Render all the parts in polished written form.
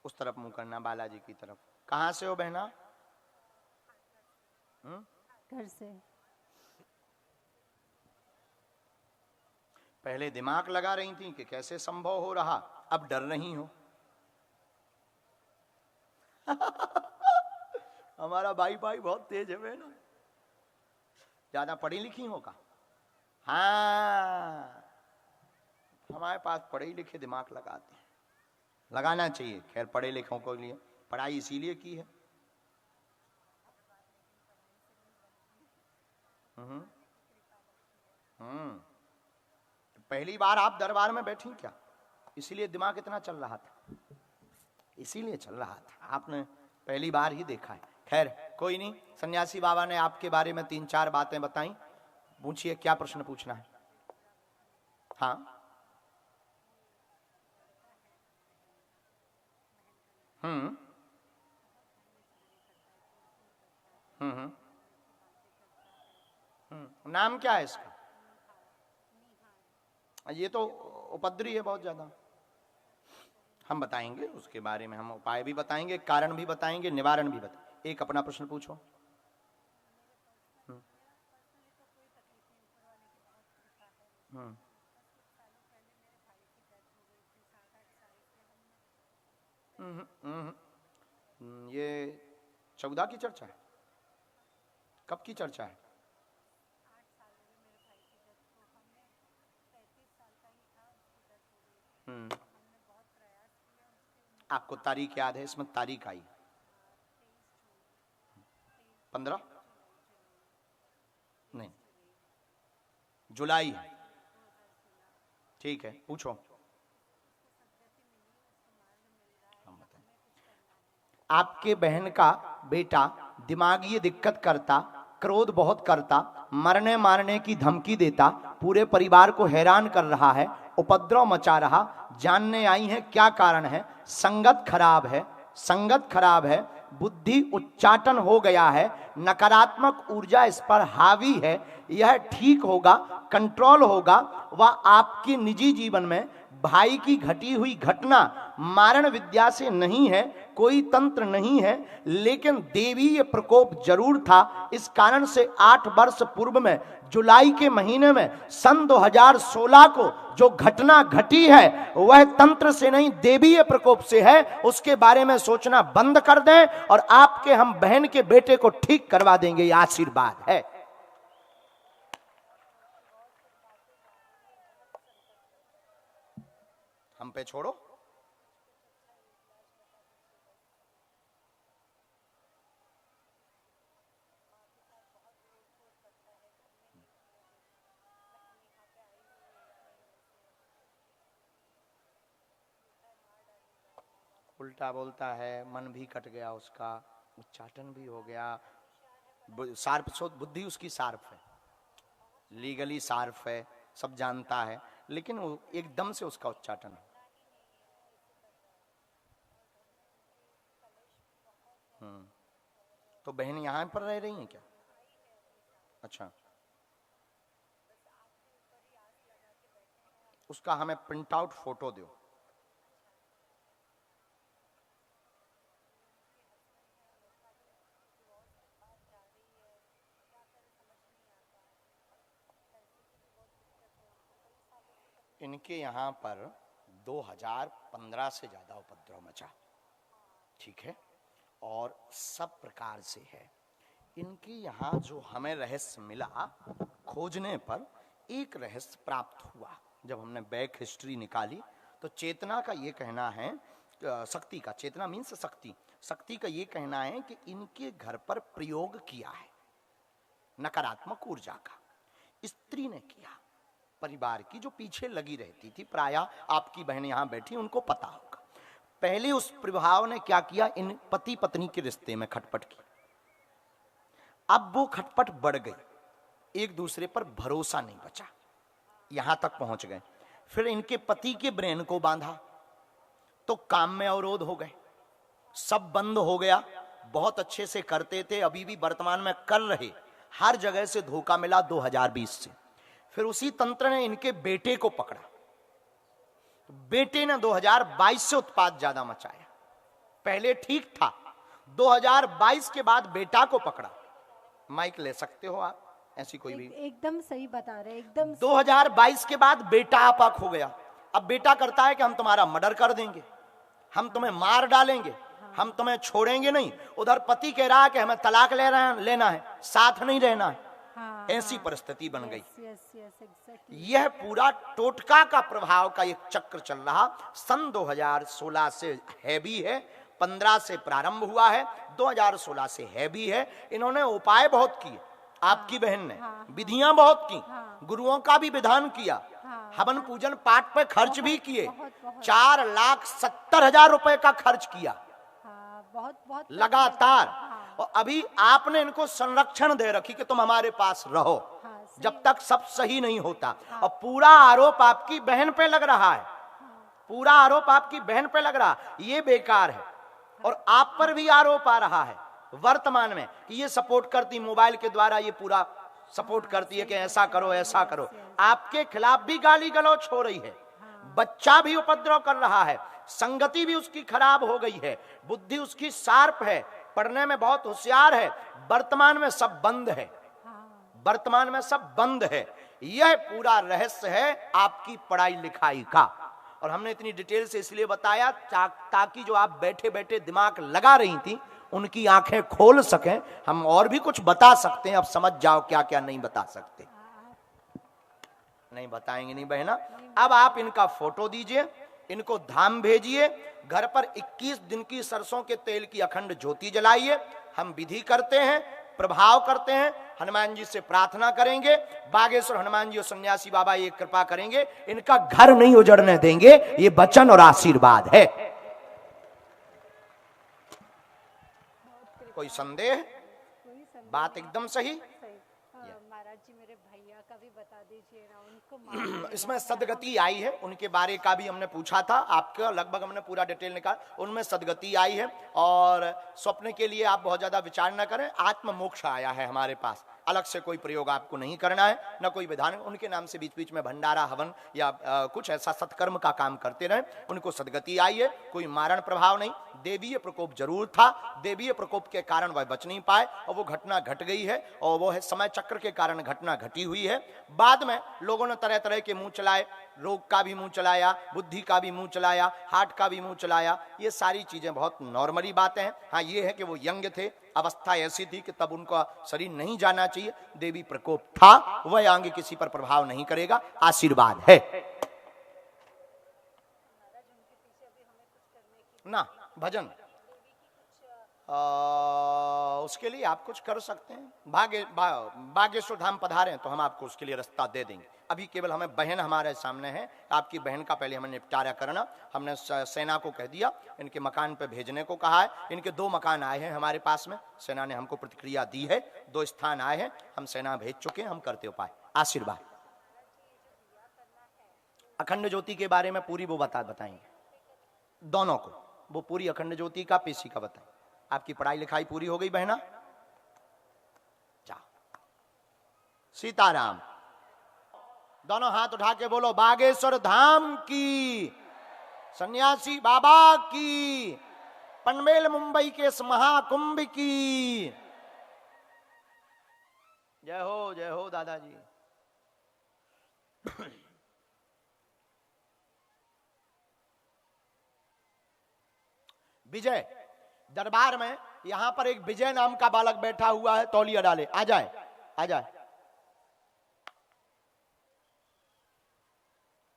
उस तरफ मुंह करना, बालाजी की तरफ। कहां से हो बहना? घर से। पहले दिमाग लगा रही थी कि कैसे संभव हो रहा, अब डर रही हो। हमारा भाई बहुत तेज है बहना। ज्यादा पढ़ी लिखी होगा? हाँ, हमारे पास पढ़े लिखे दिमाग लगाते हैं, लगाना चाहिए। खैर पढ़े लिखों के लिए पढ़ाई इसीलिए की है। पहली बार आप दरबार में बैठी क्या? इसीलिए दिमाग इतना चल रहा था, इसीलिए चल रहा था। आपने पहली बार ही देखा है। खैर कोई नहीं, सन्यासी बाबा ने आपके बारे में 3-4 बातें बताई। पूछिए, क्या प्रश्न पूछना है? हाँ। हम्म हम्म नाम क्या है इसका? ये तो उपद्रवी है बहुत ज्यादा। हम बताएंगे उसके बारे में, हम उपाय भी बताएंगे, कारण भी बताएंगे, निवारण भी बताएंगे। एक अपना प्रश्न पूछो। ये 14 की चर्चा है? कब की चर्चा है? आपको तारीख याद है? इसमें तारीख आई 15 नहीं, जुलाई। ठीक है, पूछो। आपके बहन का बेटा दिमागी दिक्कत करता, क्रोध बहुत करता, मरने मारने की धमकी देता, पूरे परिवार को हैरान कर रहा है, उपद्रव मचा रहा। जानने आई है क्या कारण है? संगत खराब है, संगत खराब है, बुद्धि उच्चाटन हो गया है, नकारात्मक ऊर्जा इस पर हावी है। यह ठीक होगा, कंट्रोल होगा। वह आपके निजी जीवन में भाई की घटी हुई घटना मारण विद्या से नहीं है, कोई तंत्र नहीं है, लेकिन देवीय प्रकोप जरूर था। इस कारण से 8 वर्ष पूर्व में जुलाई के महीने में सन 2016 को जो घटना घटी है वह तंत्र से नहीं, देवीय प्रकोप से है। उसके बारे में सोचना बंद कर दें और आपके हम बहन के बेटे को ठीक करवा देंगे, ये आशीर्वाद है। हम पे छोड़ो। उल्टा बोलता है, मन भी कट गया उसका, उच्चाटन भी हो गया। शार्प बुद्धि उसकी शार्प है, लीगली शार्प है, सब जानता है, लेकिन वो एकदम से उसका उच्चाटन है। तो बहन यहाँ पर रह रही है क्या? अच्छा, उसका हमें प्रिंट आउट फोटो दो। इनके यहाँ पर 2015 से ज्यादा उपद्रव मचा, ठीक है, और सब प्रकार से है। इनके यहाँ जो हमें रहस्य मिला, खोजने पर एक रहस्य प्राप्त हुआ। जब हमने बैक हिस्ट्री निकाली तो चेतना का ये कहना है, शक्ति का, चेतना मीन्स शक्ति, शक्ति का ये कहना है कि इनके घर पर प्रयोग किया है नकारात्मक ऊर्जा का, स्त्री ने किया, परिवार की जो पीछे लगी रहती थी। प्रायः आपकी बहन यहां बैठी, उनको पता होगा। पहले उस प्रभाव ने क्या किया, इन पति पत्नी के रिश्ते में खटपट की। अब वो खटपट बढ़ गई, एक दूसरे पर भरोसा नहीं बचा, यहां तक पहुंच गए। फिर इनके पति के ब्रेन को बांधा तो काम में अवरोध हो गए, सब बंद हो गया। बहुत अच्छे से करते थे, अभी भी वर्तमान में कर रहे, हर जगह से धोखा मिला 2020 से। फिर उसी तंत्र ने इनके बेटे को पकड़ा, बेटे ने 2022 से उत्पाद ज्यादा मचाया। पहले ठीक था, 2022 के बाद बेटा को पकड़ा। माइक ले सकते हो आप, ऐसी कोई भी। एकदम सही बता रहे, एकदम 2022 के बाद बेटा आपा खो गया। अब बेटा करता है कि हम तुम्हारा मर्डर कर देंगे, हम तुम्हें मार डालेंगे, हम तुम्हें छोड़ेंगे नहीं। उधर पति कह रहा है कि हमें तलाक लेना है, साथ नहीं रहना है। ऐसी परिस्थिति बन गई। यह पूरा टोटका का प्रभाव का एक चक्र चल रहा। सन 2016 से है भी है, 15 से प्रारंभ हुआ है, 2016 से है भी है। इन्होंने उपाय बहुत किए, आपकी बहन ने विधियां बहुत की, गुरुओं का भी विधान किया, हवन पूजन पाठ पे खर्च भी किए, 4,70,000 रुपए का खर्च किया बहुत लगातार। और अभी आपने इनको संरक्षण दे रखी कि तुम हमारे पास रहो जब तक सब सही नहीं होता। और पूरा आरोप आपकी बहन पे लग रहा है, पूरा आरोप आपकी बहन पे लग रहा है, ये बेकार है। और आप पर भी आरोप आ रहा है वर्तमान में कि ये सपोर्ट करती, मोबाइल के द्वारा ये पूरा सपोर्ट करती है कि ऐसा करो ऐसा करो। आपके खिलाफ भी गाली गलौच हो रही है, बच्चा भी उपद्रव कर रहा है, संगति भी उसकी खराब हो गई है, बुद्धि उसकी शार्प है, पढ़ने में बहुत होशियार है। वर्तमान में सब बंद है, वर्तमान में सब बंद है। यह पूरा रहस्य है आपकी पढ़ाई लिखाई का। और हमने इतनी डिटेल से इसलिए बताया ताकि जो आप बैठे बैठे दिमाग लगा रही थी उनकी आंखें खोल सकें। हम और भी कुछ बता सकते हैं, अब समझ जाओ क्या क्या नहीं बता सकते। नहीं बताएंगे नहीं बहना। अब आप इनका फोटो दीजिए, इनको धाम भेजिए, घर पर 21 दिन की सरसों के तेल की अखंड ज्योति जलाइए। हम विधि करते हैं, प्रभाव करते हैं, हनुमान जी से प्रार्थना करेंगे, बागेश्वर हनुमान जी और सन्यासी बाबा ये कृपा करेंगे, इनका घर नहीं उजड़ने देंगे। ये वचन और आशीर्वाद है। कोई संदेह? बात एकदम सही। महाराज जी मेरे भैया का भी बता दीजिए ना, उनको इसमें सदगति आई है, उनके बारे का भी हमने पूछा था आपका, लगभग हमने पूरा डिटेल निकाला। उनमें सदगति आई है और स्वप्न के लिए आप बहुत ज्यादा विचार न करें। आत्म मोक्ष आया है हमारे पास, अलग से कोई प्रयोग आपको नहीं करना है, न कोई विधान। उनके नाम से बीच बीच में भंडारा हवन या कुछ ऐसा सत्कर्म का काम करते रहे। उनको सदगति आई है, कोई मारण प्रभाव नहीं। देवीय प्रकोप जरूर था, देवीय प्रकोप के कारण वह बच नहीं पाए और वो घटना घट गई है, और वो है समय चक्र के कारण घटना घटी हुई है। बाद में लोगों ने तरह तरह के मुंह चलाए, रोग का भी मुंह चलाया, बुद्धि का भी मुंह चलाया, हार्ट का भी मुंह चलाया। ये सारी चीजें बहुत नॉर्मली बातें हैं। हाँ ये है कि वो यंग थे, अवस्था ऐसी थी कि तब उनका शरीर नहीं जाना चाहिए। देवी प्रकोप था, वह आगे किसी पर प्रभाव नहीं करेगा, आशीर्वाद है ना। भजन उसके लिए आप कुछ कर सकते हैं। बागेश्वर धाम पधारें तो हम आपको उसके लिए रास्ता दे देंगे। अभी केवल हमें बहन हमारे सामने है, आपकी बहन का पहले हमें निपटारा करना। हमने सेना को कह दिया, इनके मकान पे भेजने को कहा है। इनके 2 मकान आए हैं हमारे पास में, सेना ने हमको प्रतिक्रिया दी है। 2 स्थान आए हैं, हम सेना भेज चुके हैं, हम करते उपाय। आशीर्वाद। अखंड ज्योति के बारे में पूरी वो बताएंगे दोनों को, वो पूरी अखंड ज्योति का पेशी का बताएं। आपकी पढ़ाई लिखाई पूरी हो गई बहना? जा सीताराम। दोनों हाथ उठा के बोलो बागेश्वर धाम की, सन्यासी बाबा की, पनवेल मुंबई के इस महाकुंभ की जय हो दादाजी। विजय दरबार में यहां पर एक विजय नाम का बालक बैठा हुआ है, तौलिया डाले। आ जाए आ जाए।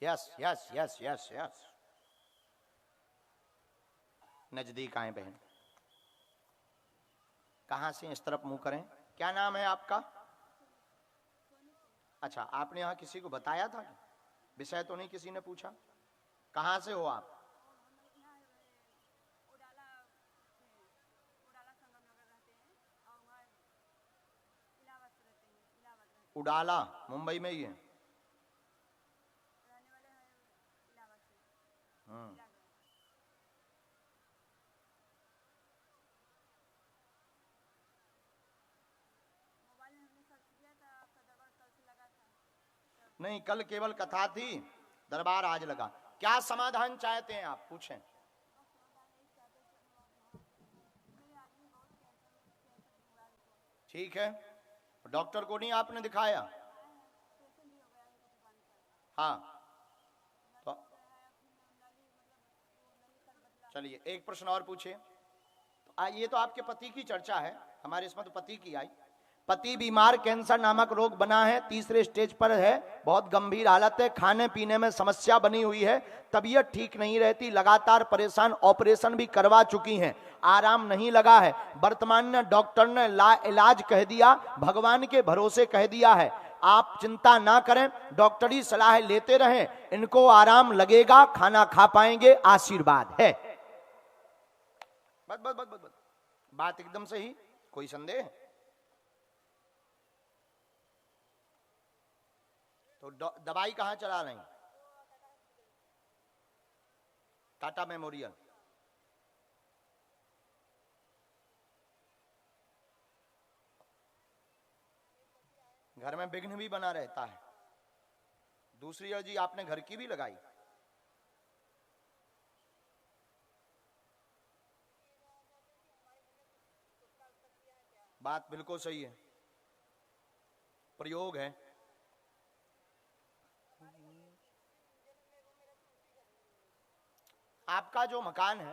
Yes yes yes yes yes. नजदीक आए बहन। कहां से? इस तरफ मुंह करें। क्या नाम है आपका? अच्छा, आपने यहां किसी को बताया था? विषय तो नहीं किसी ने पूछा? कहां से हो आप? उडाला मुंबई में ही है। नहीं, कल केवल कथा थी, दरबार आज लगा। क्या समाधान चाहते हैं आप? पूछें। ठीक है, डॉक्टर को नहीं आपने दिखाया? हाँ, तो चलिए एक प्रश्न और पूछिए। ये तो आपके पति की चर्चा है, हमारे इसमें तो पति की आई। पति बीमार, कैंसर नामक रोग बना है, तीसरे स्टेज पर है, बहुत गंभीर हालत है, खाने पीने में समस्या बनी हुई है, तबीयत ठीक नहीं रहती, लगातार परेशान, ऑपरेशन भी करवा चुकी हैं, आराम नहीं लगा है। वर्तमान में डॉक्टर ने इलाज कह दिया, भगवान के भरोसे कह दिया है। आप चिंता ना करें, डॉक्टरी सलाह लेते रहें, इनको आराम लगेगा, खाना खा पाएंगे, आशीर्वाद है। बस बस बस बस, बात एकदम सही, कोई संदेह? तो दवाई कहां चला रही? टाटा मेमोरियल। घर में विघ्न भी बना रहता है। दूसरी अर्जी आपने घर की भी लगाई। बात बिल्कुल सही है, प्रयोग है। आपका जो मकान है,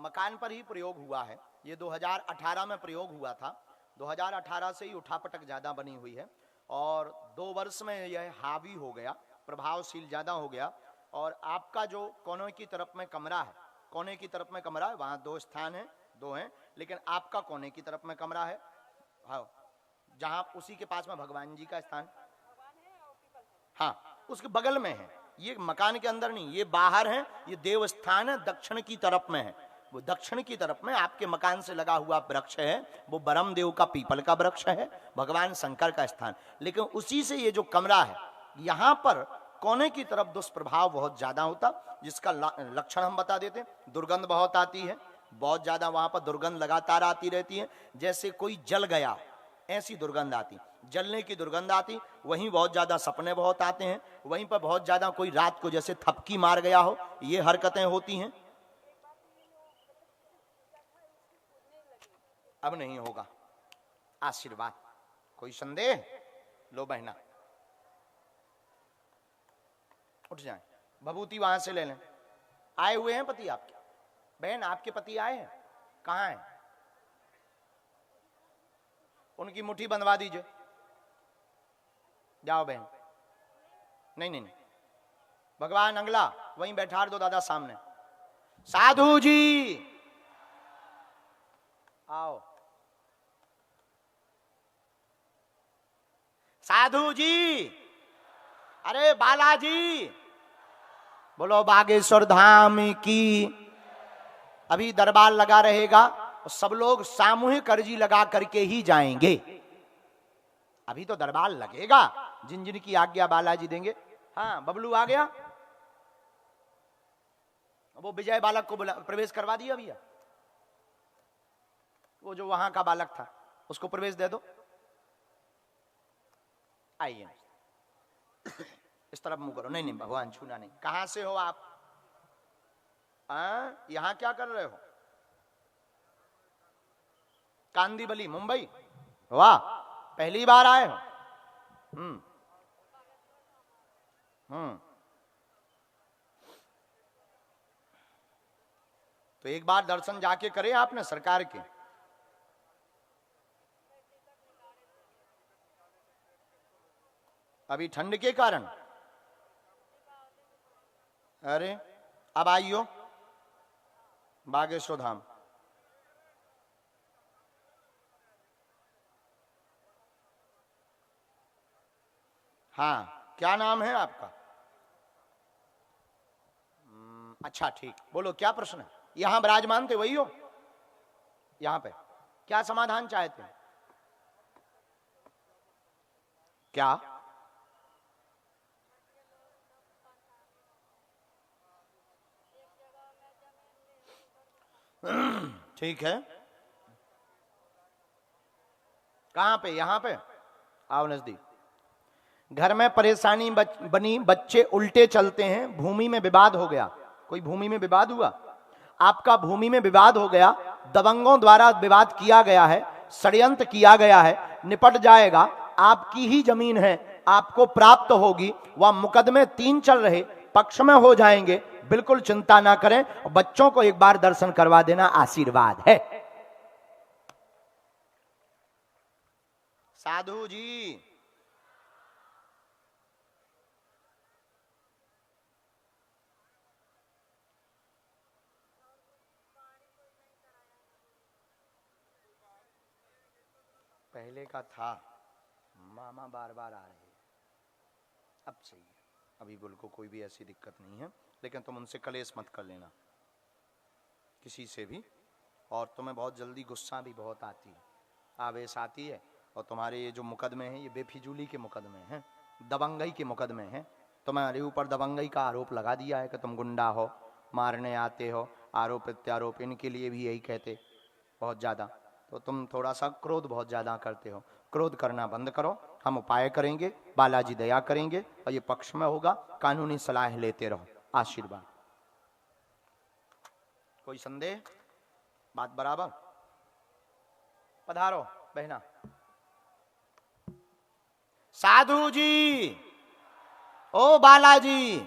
मकान पर ही प्रयोग हुआ है। ये 2018 में प्रयोग हुआ था। 2018 से ही उठापटक ज्यादा बनी हुई है और 2 वर्ष में यह हावी हो गया, प्रभावशील ज्यादा हो गया। और आपका जो कोने की तरफ में कमरा है, कोने की तरफ में कमरा है, वहां 2 स्थान है, 2 हैं, लेकिन आपका कोने की तरफ में कमरा है, हाँ, जहां उसी के पास में भगवान जी का स्थान, हाँ, उसके बगल में है। ये मकान के अंदर नहीं, ये बाहर है, ये देव स्थान है, दक्षिण की तरफ में है। वो दक्षिण की तरफ में आपके मकान से लगा हुआ वृक्ष है, वो ब्रह्म देव का पीपल का वृक्ष है, भगवान शंकर का स्थान। लेकिन उसी से ये जो कमरा है, यहाँ पर कोने की तरफ दुष्प्रभाव बहुत ज्यादा होता, जिसका लक्षण हम बता देते हैं। दुर्गंध बहुत आती है, बहुत ज्यादा वहां पर दुर्गंध लगातार आती रहती है, जैसे कोई जल गया ऐसी दुर्गंध आती, जलने की दुर्गंध आती। वहीं बहुत ज्यादा सपने बहुत आते हैं, वहीं पर बहुत ज्यादा कोई रात को जैसे थपकी मार गया हो, ये हरकतें होती हैं। अब नहीं होगा, आशीर्वाद, कोई संदेह? लो बहना, उठ जाए, भभूति वहां से ले लें। आए हुए हैं पति आपके? बहन आपके पति आए हैं? कहाँ हैं? उनकी मुट्ठी बंधवा दीजिए, जाओ बहन। नहीं नहीं नहीं, भगवान अंगला वहीं बैठा दो दादा सामने। साधु जी आओ, साधु जी, अरे बालाजी, बोलो बागेश्वर धाम की। अभी दरबार लगा रहेगा, सब लोग सामूहिक अर्जी लगा करके ही जाएंगे। अभी तो दरबार लगेगा, जिन जिन की आज्ञा बालाजी देंगे। हाँ, बबलू आ गया, वो विजय बालक को प्रवेश करवा दिया भैया, वो जो वहां का बालक था उसको प्रवेश दे दो। आइए इस तरफ मुंह करो। नहीं नहीं भगवान छूना नहीं। कहां से हो आप? यहां क्या कर रहे हो? कांदीवली मुंबई, वाह, पहली बार आए हो? तो एक बार दर्शन जाके करे आपने सरकार के। अभी ठंड के कारण, अरे अब आइयो बागेश्वर धाम। हाँ, क्या नाम है आपका? अच्छा ठीक, बोलो क्या प्रश्न है? यहां विराजमान थे वही हो? यहां पे क्या समाधान चाहते हैं? क्या? ठीक है, कहां पे? यहां पे आओ नजदीक। घर में परेशानी बनी, बच्चे उल्टे चलते हैं, भूमि में विवाद हो गया। कोई भूमि में विवाद हुआ? आपका भूमि में विवाद हो गया, दबंगों द्वारा विवाद किया गया है, षड्यंत्र किया गया है, निपट जाएगा। आपकी ही जमीन है, आपको प्राप्त होगी। वह मुकदमे 3 चल रहे, पक्ष में हो जाएंगे, बिल्कुल चिंता ना करें। बच्चों को एक बार दर्शन करवा देना, आशीर्वाद है। साधु जी, पहले का था, मामा बार बार आ रहे हैं, अब सही है। अभी बुल को कोई भी ऐसी दिक्कत नहीं है, लेकिन तुम उनसे कलेश मत कर लेना किसी से भी। और तुम्हें बहुत जल्दी गुस्सा भी बहुत आती है, आवेश आती है। और तुम्हारे ये जो मुकदमे हैं, ये बेफिजूली के मुकदमे हैं, दबंगई के मुकदमे हैं। तुम्हारे ऊपर दबंगई का आरोप लगा दिया है कि तुम गुंडा हो, मारने आते हो, आरोप प्रत्यारोप। इनके लिए भी यही कहते बहुत ज़्यादा। तो तुम थोड़ा सा क्रोध बहुत ज़्यादा करते हो, क्रोध करना बंद करो। हम उपाय करेंगे, बालाजी दया करेंगे, और ये पक्ष में होगा। कानूनी सलाह लेते रहो, आशीर्वाद। कोई संदेह? बात बराबर? पधारो बहना। साधु जी, ओ बालाजी,